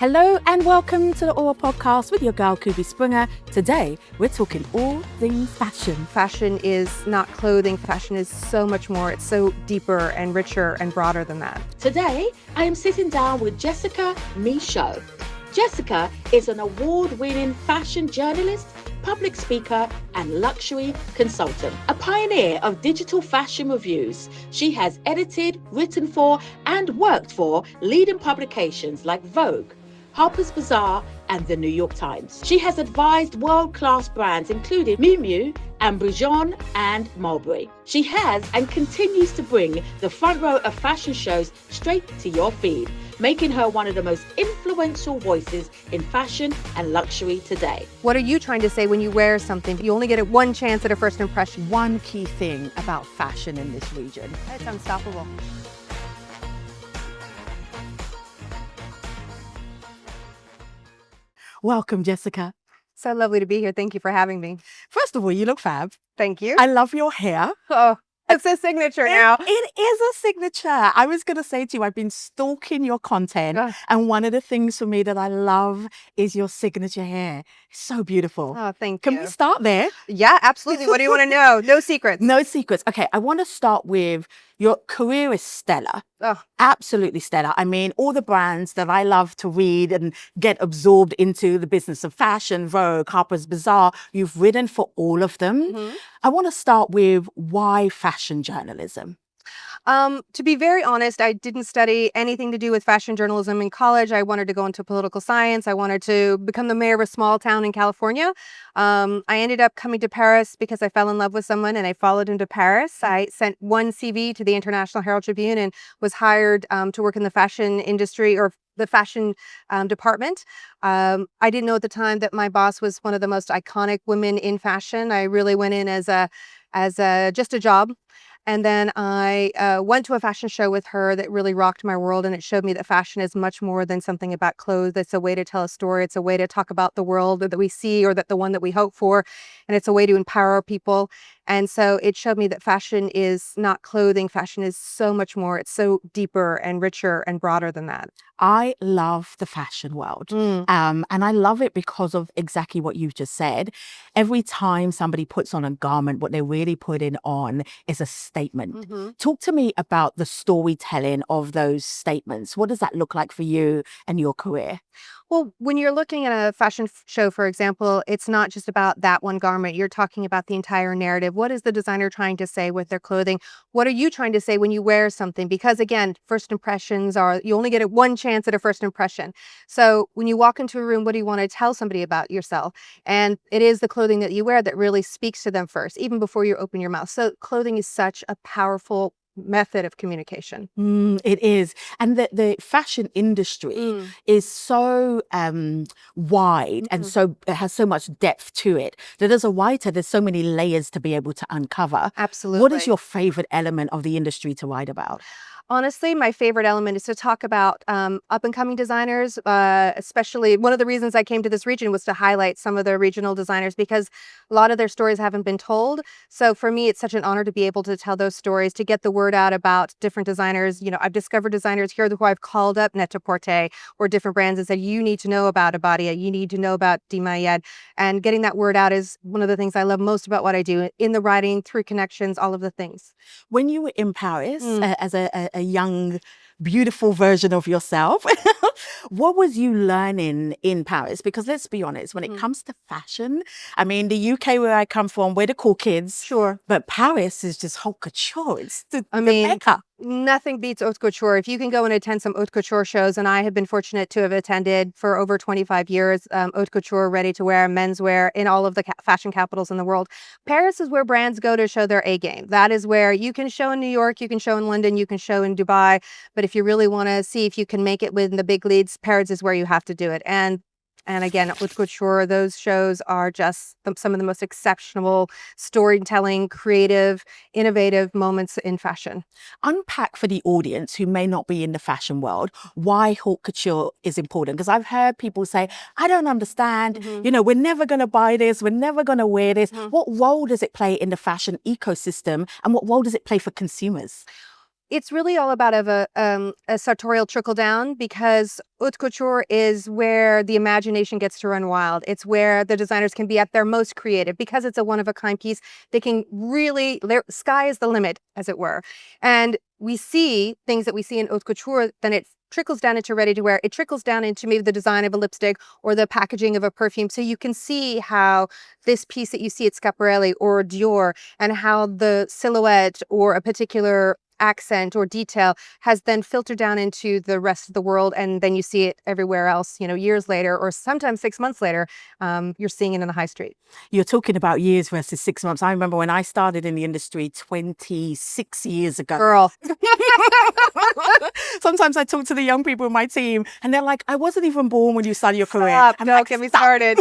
Hello and welcome to the Aura Podcast with your girl Kubi Springer. Today, we're talking all things fashion. Fashion is not clothing. Fashion is so much more. It's so deeper and richer and broader than that. Today, I am sitting down with Jessica Michault. Jessica is an award-winning fashion journalist, public speaker, and luxury consultant. A pioneer of digital fashion reviews, she has edited, written for, and worked for leading publications like Vogue, Harper's Bazaar, and the New York Times. She has advised world-class brands including Miu Miu, and and Mulberry. She has and continues to bring the front row of fashion shows straight to your feed, making her one of the most influential voices in fashion and luxury today. What are you trying to say when you wear something? You only get one chance at a first impression. One key thing about fashion in this region. It's unstoppable. Welcome, Jessica. So lovely to be here. Thank you for having me. First of all, you look fab. Thank you. I love your hair. Oh, it's a signature now. It is a signature. I was going to say to you, I've been stalking your content, and one of the things for me that I love is your signature hair. It's so beautiful. Oh, thank you. Can we start there? Yeah, absolutely. What do you want to know? No secrets. No secrets. Okay, I want to start with your career is stellar. Oh. Absolutely stellar. I mean, all the brands that I love to read and get absorbed into the business of fashion, Vogue, Harper's Bazaar, you've written for all of them. Mm-hmm. I want to start with why fashion journalism? To be very honest, I didn't study anything to do with fashion journalism in college. I wanted to go into political science. I wanted to become the mayor of a small town in California. I ended up coming to Paris because I fell in love with someone and I followed him to Paris. I sent one CV to the International Herald Tribune and was hired to work in the fashion industry or the fashion department. I didn't know at the time that my boss was one of the most iconic women in fashion. I really went in as just a job. And then I went to a fashion show with her that really rocked my world. And it showed me that fashion is much more than something about clothes. It's a way to tell a story. It's a way to talk about the world that we see or that the one that we hope for. And it's a way to empower people. And so it showed me that fashion is not clothing. Fashion is so much more. It's so deeper and richer and broader than that. I love the fashion world. And I love it because of exactly what you've just said. Every time somebody puts on a garment, what they're really putting on is a statement. Mm-hmm. Talk to me about the storytelling of those statements. What does that look like for you and your career? Well, when you're looking at a fashion show, for example, it's not just about that one garment. You're talking about the entire narrative. What is the designer trying to say with their clothing? What are you trying to say when you wear something? Because again, first impressions you only get one chance at a first impression. So when you walk into a room, what do you want to tell somebody about yourself? And it is the clothing that you wear that really speaks to them first, even before you open your mouth. So clothing is such a powerful method of communication. It is. And the fashion industry is so wide and so it has so much depth to it that as a writer, there's so many layers to be able to uncover. Absolutely. What is your favorite element of the industry to write about? Honestly, my favorite element is to talk about up-and-coming designers, especially one of the reasons I came to this region was to highlight some of the regional designers because a lot of their stories haven't been told. So for me, it's such an honor to be able to tell those stories, to get the word out about different designers. You know, I've discovered designers here who I've called up Net-a-Porter or different brands and said, you need to know about Abadia, you need to know about Dimayed. And getting that word out is one of the things I love most about what I do, in the writing, through connections, all of the things. When you were in Paris as a young, beautiful version of yourself, what was you learning in Paris? Because let's be honest, when it comes to fashion, I mean, the UK where I come from, we're the cool kids. Sure. But Paris is just haute couture. It's the Mecca. Nothing beats haute couture. If you can go and attend some haute couture shows, and I have been fortunate to have attended for over 25 years, haute couture, ready to wear, menswear in all of the fashion capitals in the world. Paris is where brands go to show their A game. That is where you can show in New York, you can show in London, you can show in Dubai. But if you really want to see if you can make it with the big leads, Paris is where you have to do it. And again, haute couture, those shows are just some of the most exceptional storytelling, creative, innovative moments in fashion. Unpack for the audience who may not be in the fashion world why haute couture is important. Because I've heard people say, I don't understand, you know, we're never going to buy this, we're never going to wear this. What role does it play in the fashion ecosystem and what role does it play for consumers? It's really all about a sartorial trickle down, because haute couture is where the imagination gets to run wild. It's where the designers can be at their most creative, because it's a one-of-a-kind piece. They can really, sky is the limit, as it were. And we see things that we see in haute couture, then it trickles down into ready to wear. It trickles down into maybe the design of a lipstick or the packaging of a perfume. So you can see how this piece that you see at Schiaparelli or Dior, and how the silhouette or a particular accent or detail has then filtered down into the rest of the world, and then you see it everywhere else, years later, or sometimes 6 months later. You're seeing it in the high street. You're talking about years versus 6 months. I remember when I started in the industry 26 years ago. Girl. Sometimes I talk to the young people in my team and they're like, I wasn't even born when you started your career. Stop. I'm No, like, get me "Stop." started.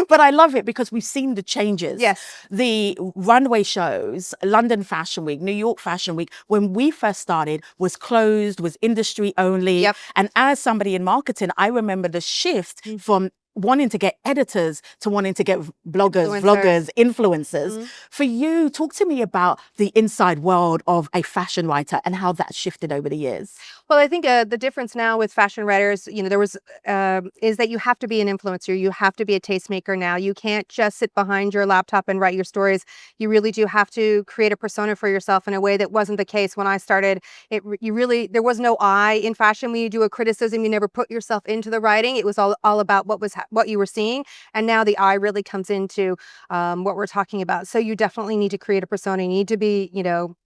But I love it because we've seen the changes. Yes. The runway shows, London Fashion Week, New York Fashion Week, when we first started, was closed, was industry only. Yep. And as somebody in marketing, I remember the shift from wanting to get editors to wanting to get bloggers, vloggers, influencers. For you, talk to me about the inside world of a fashion writer and how that shifted over the years. Well, I think the difference now with fashion writers, there was, is that you have to be an influencer. You have to be a tastemaker now. You can't just sit behind your laptop and write your stories. You really do have to create a persona for yourself in a way that wasn't the case when I started. There was no I in fashion. When you do a criticism, you never put yourself into the writing. It was all about what you were seeing. And now the I really comes into what we're talking about. So you definitely need to create a persona. You need to be,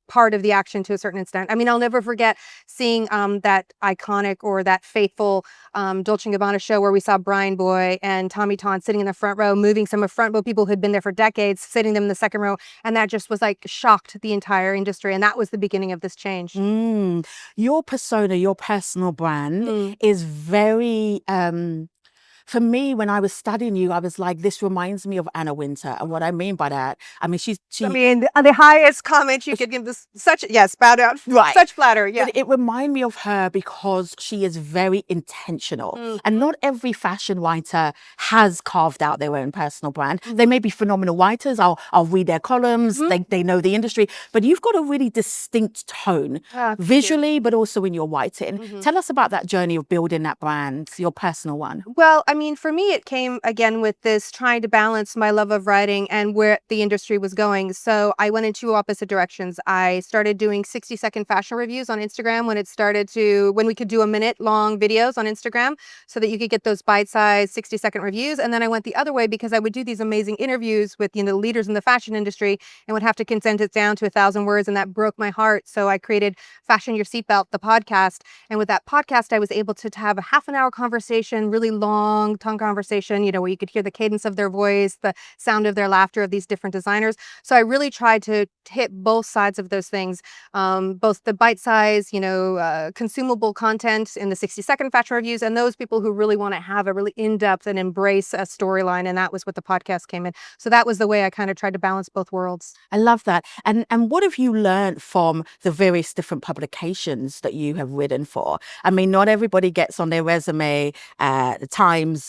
part of the action to a certain extent. I mean, I'll never forget seeing that iconic or that faithful Dolce & Gabbana show where we saw Brian Boy and Tommy Ton sitting in the front row, moving some of front row people who'd been there for decades, sitting them in the second row. And that just was like shocked the entire industry. And that was the beginning of this change. Your persona, your personal brand is very... For me, when I was studying you, I was like, this reminds me of Anna Wintour. And what I mean by that, I mean, the highest comment you could give this, bow out. Right. Such flattery, yeah. But it reminded me of her because she is very intentional. And not every fashion writer has carved out their own personal brand. They may be phenomenal writers. I'll read their columns. They know the industry. But you've got a really distinct tone, visually, but also in your writing. Tell us about that journey of building that brand, your personal one. Well, I mean, for me, it came again with this trying to balance my love of writing and where the industry was going. So I went in two opposite directions. I started doing 60-second fashion reviews on Instagram when we could do a minute-long videos on Instagram so that you could get those bite-sized 60-second reviews. And then I went the other way because I would do these amazing interviews with, leaders in the fashion industry and would have to condense it down to 1,000 words. And that broke my heart. So I created Fashion Your Seatbelt, the podcast. And with that podcast, I was able to have a half-an-hour conversation, really long tongue conversation, where you could hear the cadence of their voice, the sound of their laughter of these different designers. So I really tried to hit both sides of those things, both the bite-size, consumable content in the 60-second fashion reviews, and those people who really want to have a really in-depth and embrace a storyline. And that was what the podcast came in. So that was the way I kind of tried to balance both worlds. I love that. And what have you learned from the various different publications that you have written for? I mean, not everybody gets on their resume the Times,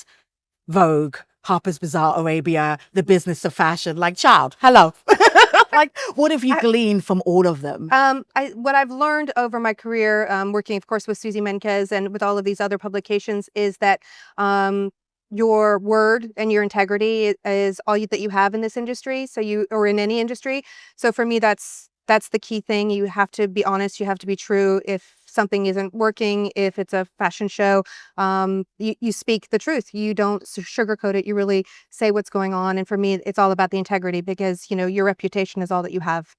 Vogue, Harper's Bazaar, Arabia, The Business of Fashion. Like, child, hello. Like, what have you gleaned from all of them? What I've learned over my career, working, of course, with Susie Menkes and with all of these other publications, is that your word and your integrity is all that you have in this industry. Or in any industry. So for me, that's the key thing. You have to be honest. You have to be true. If something isn't working, if it's a fashion show, you speak the truth. You don't sugarcoat it. You really say what's going on. And for me, it's all about the integrity because, your reputation is all that you have.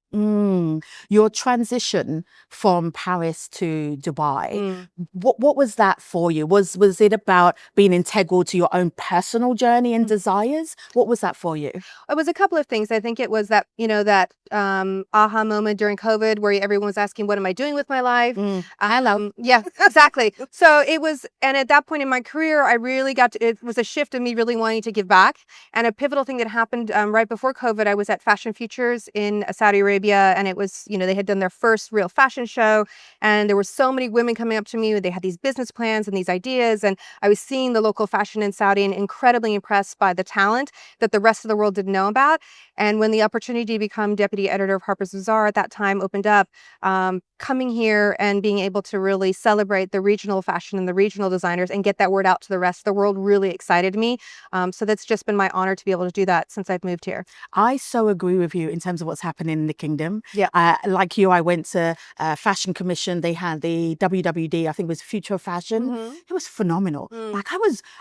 Your transition from Paris to Dubai, what was that for you? Was it about being integral to your own personal journey and desires? What was that for you? It was a couple of things. I think it was that, that aha moment during COVID where everyone was asking, what am I doing with my life? Hello. Yeah, exactly. So it was, and at that point in my career, I really it was a shift of me really wanting to give back. And a pivotal thing that happened right before COVID, I was at Fashion Futures in Saudi Arabia, and it was, they had done their first real fashion show, and there were so many women coming up to me. They had these business plans and these ideas, and I was seeing the local fashion in Saudi and incredibly impressed by the talent that the rest of the world didn't know about. And when the opportunity to become deputy editor of Harper's Bazaar at that time opened up, coming here and being able to really celebrate the regional fashion and the regional designers and get that word out to the rest of the world really excited me. So that's just been my honor to be able to do that since I've moved here. I so agree with you in terms of what's happening in the kingdom. Yeah. Like you, I went to Fashion Commission. They had the WWD, I think it was Future of Fashion. It was phenomenal. Like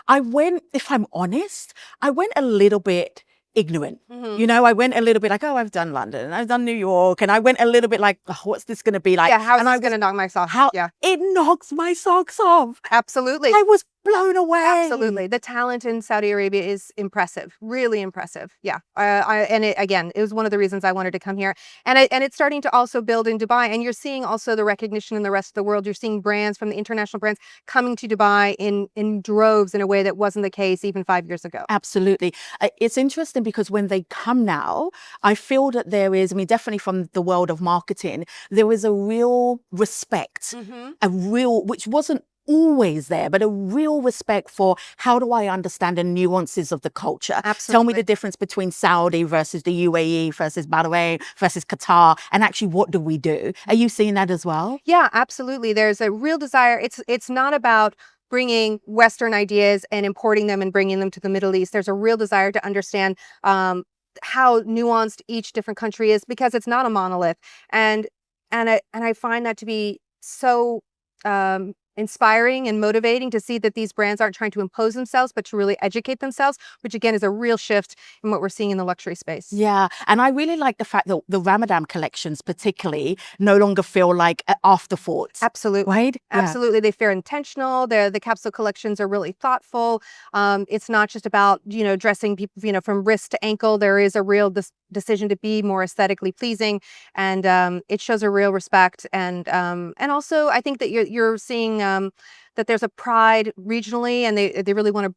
I went, if I'm honest, I went a little bit ignorant. You know, I went a little bit like, oh, I've done London and I've done New York, and I went a little bit like, oh, what's this going to be like? Yeah, how's and this going to knock my socks off? Yeah, it knocks my socks off. absolutely. I was blown away. Absolutely. The talent in Saudi Arabia is impressive, really impressive. Yeah. Again, it was one of the reasons I wanted to come here. And it's starting to also build in Dubai. And you're seeing also the recognition in the rest of the world. You're seeing brands from the international brands coming to Dubai in droves in a way that wasn't the case even 5 years ago. Absolutely. It's interesting because when they come now, I feel that there is, I mean, definitely from the world of marketing, there is a real respect, which wasn't always there, but a real respect for how do I understand the nuances of the culture. Absolutely. Tell me the difference between Saudi versus the UAE versus Bahrain versus Qatar, and actually what do we do? Are you seeing that as well? Yeah, absolutely. There's a real desire. It's not about bringing Western ideas and importing them and bringing them to the Middle East. There's a real desire to understand how nuanced each different country is, because it's not a monolith. And I find that to be so inspiring and motivating to see that these brands aren't trying to impose themselves, but to really educate themselves, which again is a real shift in what we're seeing in the luxury space. Yeah. And I really like the fact that the Ramadan collections particularly no longer feel like afterthoughts. Absolutely. Right? Absolutely. Yeah. They feel intentional. The capsule collections are really thoughtful. It's not just about, dressing people, from wrist to ankle. There is a real decision to be more aesthetically pleasing, and it shows a real respect. And also I think that you're seeing that there's a pride regionally, and they really want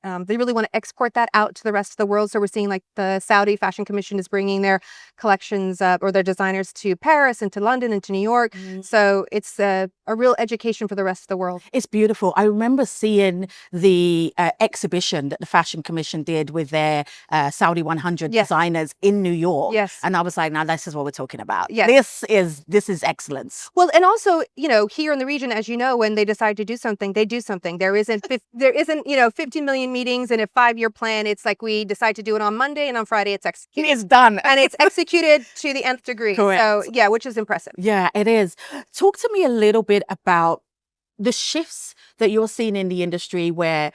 to export that out to the rest of the world. So we're seeing like the Saudi Fashion Commission is bringing their collections or their designers to Paris and to London and to New York. So it's a real education for the rest of the world. It's beautiful. I remember seeing the exhibition that the Fashion Commission did with their Saudi 100 designers in New York. Yes. And I was like, now this is what we're talking about. Yes. This is excellence. Well, and also, here in the region, as you know, when they decide to do something, they do something. There isn't 15 million meetings in a 5-year plan. It's like we decide to do it on Monday, and on Friday it's executed. It's done. And it's executed to the nth degree. Correct. So, yeah, which is impressive. Yeah, it is. Talk to me a little bit about the shifts that you're seeing in the industry where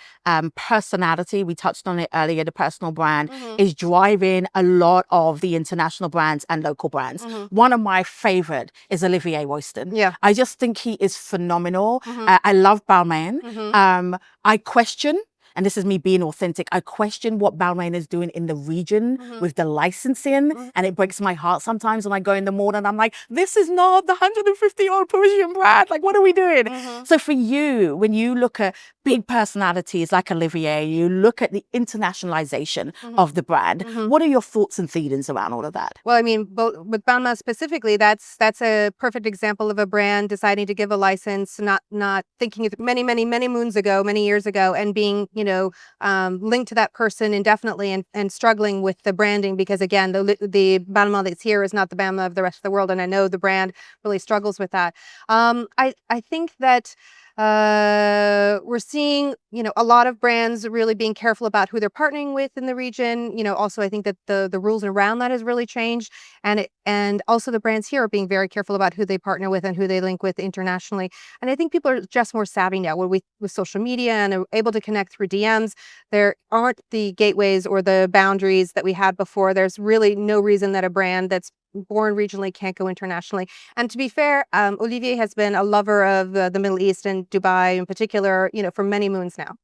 personality, we touched on it earlier, the personal brand is driving a lot of the international brands and local brands. One of my favorite is Olivier Royston. Yeah. I just think he is phenomenal. I love Balmain. I question, and this is me being authentic, I question what Balmain is doing in the region with the licensing. And it breaks my heart sometimes when I go in the mall and I'm like, this is not the 150-year-old Parisian brand. Like, what are we doing? So for you, when you look at big personalities like Olivier, you look at the internationalization of the brand, what are your thoughts and feelings around all of that? Well, I mean, with Balmain specifically, that's a perfect example of a brand deciding to give a license, not thinking of many years ago, and being linked to that person indefinitely, and struggling with the branding, because again, the Balmain that's here is not the Balmain of the rest of the world, and I know the brand really struggles with that. I think that we're seeing, a lot of brands really being careful about who they're partnering with in the region. Also I think that the rules around that has really changed, and also the brands here are being very careful about who they partner with and who they link with internationally. And I think people are just more savvy now with social media and are able to connect through DMs. There aren't the gateways or the boundaries that we had before. There's really no reason that a brand that's born regionally can't go internationally. And to be fair, Olivier has been a lover of the Middle East and Dubai in particular, for many moons now.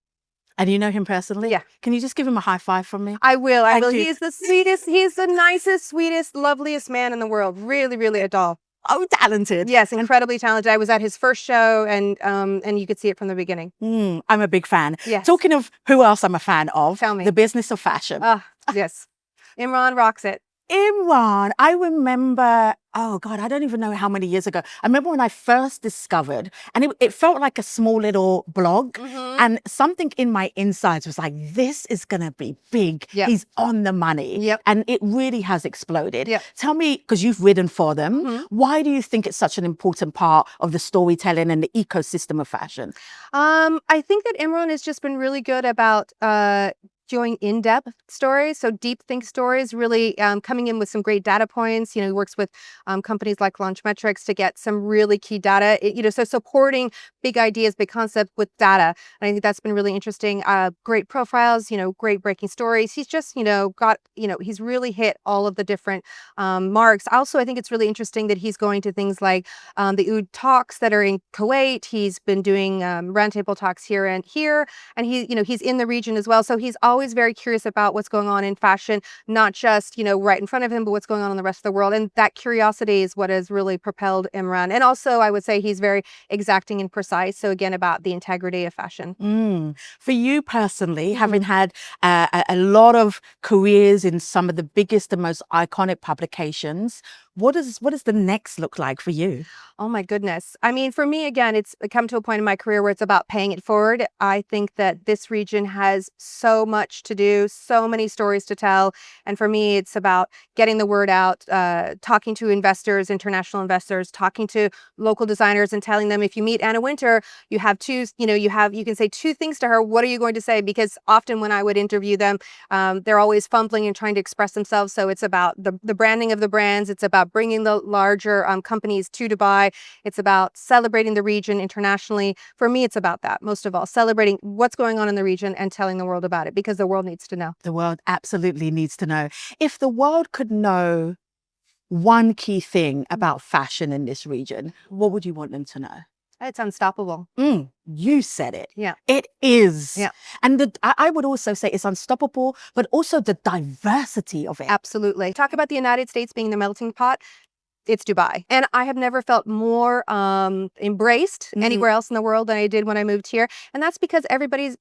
And you know him personally? Yeah. Can you just give him a high five from me? I will. Thank you. He's the sweetest, he's the nicest, sweetest, loveliest man in the world. Really, really a doll. Oh, talented. Yes, incredibly talented. I was at his first show, and you could see it from the beginning. I'm a big fan. Yes. Talking of who else I'm a fan of, Tell me. the business of fashion. Yes. Imran rocks it. Imran, I remember, oh God, I don't even know how many years ago. I remember when I first discovered, and it felt like a small little blog, and something in my insides was like, this is going to be big. Yep. He's on the money. Yep. And it really has exploded. Yep. Tell me, because you've written for them, why do you think it's such an important part of the storytelling and the ecosystem of fashion? I think that Imran has just been really good about doing in-depth stories, so deep think stories, really coming in with some great data points. He works with companies like Launchmetrics to get some really key data, so supporting big ideas, big concepts with data. And I think that's been really interesting. Great profiles, great breaking stories. He's just, he's really hit all of the different marks. Also, I think it's really interesting that he's going to things like the Oud talks that are in Kuwait. He's been doing roundtable talks here, and he's in the region as well. So he's always very curious about what's going on in fashion, not just, right in front of him, but what's going on in the rest of the world. And that curiosity is what has really propelled Imran. And also, I would say he's very exacting and precise. So again, about the integrity of fashion. For you personally, having had a lot of careers in some of the biggest and most iconic publications, what does the next look like for you? Oh my goodness. I mean, for me, again, it's come to a point in my career where it's about paying it forward. I think that this region has so much to do, so many stories to tell. And for me, it's about getting the word out, talking to investors, international investors, talking to local designers and telling them, if you meet Anna Wintour, you have two, you can say two things to her. What are you going to say? Because often when I would interview them, they're always fumbling and trying to express themselves. So it's about the branding of the brands. It's about bringing the larger companies to Dubai. It's about celebrating the region internationally. For me, it's about that, most of all, celebrating what's going on in the region and telling the world about it, because the world needs to know. The world absolutely needs to know. If the world could know one key thing about fashion in this region, what would you want them to know? It's unstoppable. You said it. Yeah. It is. Yeah. And I would also say it's unstoppable, but also the diversity of it. Absolutely. Talk about the United States being the melting pot. It's Dubai. And I have never felt more embraced anywhere else in the world than I did when I moved here. And that's because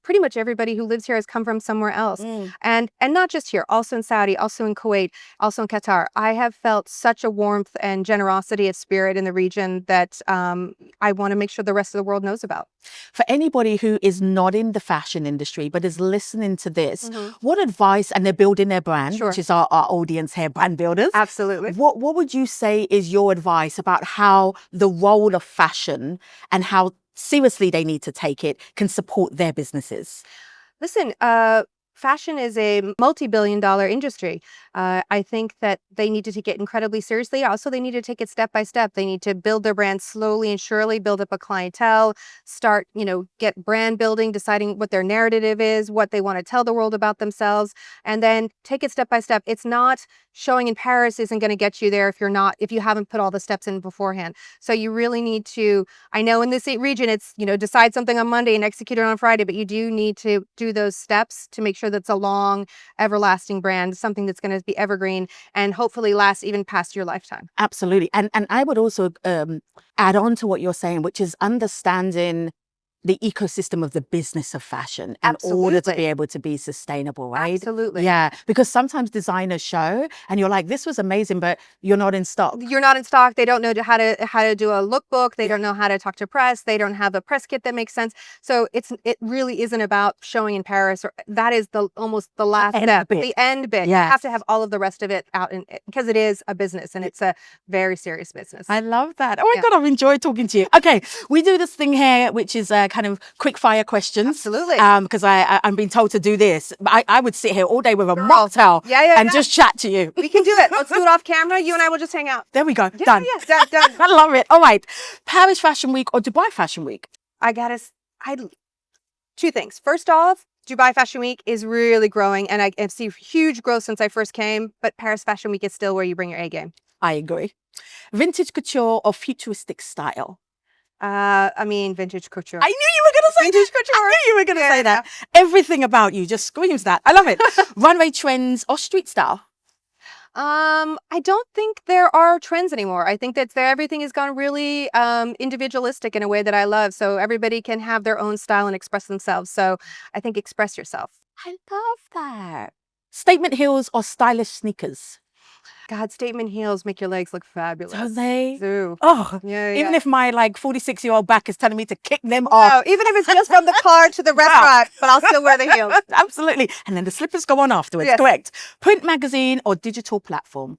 pretty much everybody who lives here has come from somewhere else. And not just here, also in Saudi, also in Kuwait, also in Qatar. I have felt such a warmth and generosity of spirit in the region that I want to make sure the rest of the world knows about. For anybody who is not in the fashion industry, but is listening to this, what advice, and they're building their brand, which is our audience here, brand builders. Absolutely. What would you say is your advice about how the role of fashion and how seriously they need to take it can support their businesses? Listen, fashion is a multi-billion-dollar industry. I think that they need to take it incredibly seriously. Also, they need to take it step by step. They need to build their brand slowly and surely, build up a clientele, start, get brand building, deciding what their narrative is, what they want to tell the world about themselves, and then take it step by step. It's not showing in Paris isn't going to get you there if you haven't put all the steps in beforehand. So you really need to, I know in this region, it's, decide something on Monday and execute it on Friday, but you do need to do those steps to make sure that's a long, everlasting brand, something that's going to be evergreen and hopefully last even past your lifetime. Absolutely. And I would also add on to what you're saying, which is understanding the ecosystem of the business of fashion in order to be able to be sustainable, right? Absolutely. Yeah, because sometimes designers show and you're like, this was amazing, but you're not in stock. You're not in stock. They don't know how to do a lookbook. They don't know how to talk to press. They don't have a press kit that makes sense. So it really isn't about showing in Paris. That is almost the last step, the end bit. Yes. You have to have all of the rest of it out because it is a business and it's a very serious business. I love that. Oh my God, I've enjoyed talking to you. Okay, we do this thing here, which is kind of quick fire questions. Absolutely. Because I'm being told to do this. I would sit here all day with a mocktail and just chat to you. We can do it. Let's do it off camera. You and I will just hang out. There we go. Yeah, Done. Yeah, done. I love it. All right. Paris Fashion Week or Dubai Fashion Week? Two things. First off, Dubai Fashion Week is really growing and I see huge growth since I first came, but Paris Fashion Week is still where you bring your A game. I agree. Vintage couture or futuristic style? Vintage couture. I knew you were going to say vintage couture. I knew you were going to say that. Everything about you just screams that. I love it. Runway trends or street style? I don't think there are trends anymore. I think that everything has gone really individualistic in a way that I love. So everybody can have their own style and express themselves. So I think express yourself. I love that. Statement heels or stylish sneakers? God, statement heels make your legs look fabulous. Do they? Do. Oh, Yeah, even yeah. if my like 46-year-old back is telling me to kick them off. Oh, even if it's just from the car to the restaurant, but I'll still wear the heels. Absolutely. And then the slippers go on afterwards, Yes. correct. Print magazine or digital platform?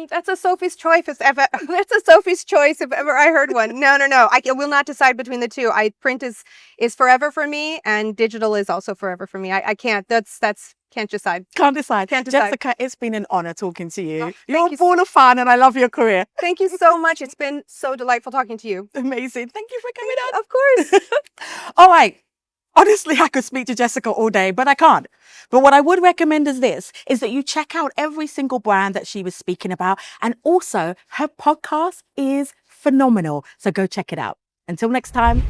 That's a Sophie's choice if ever. That's a Sophie's choice if ever I heard one. No. I will not decide between the two. Print is forever for me, and digital is also forever for me. I can't. That's can't decide. Can't decide. Can't decide. Jessica, it's been an honor talking to you. Oh, You're thank a you ball of fun and I love your career. Thank you so much. It's been so delightful talking to you. Amazing. Thank you for coming on. Of course. All right. Honestly, I could speak to Jessica all day, but I can't. But what I would recommend is that you check out every single brand that she was speaking about. And also her podcast is phenomenal. So go check it out. Until next time.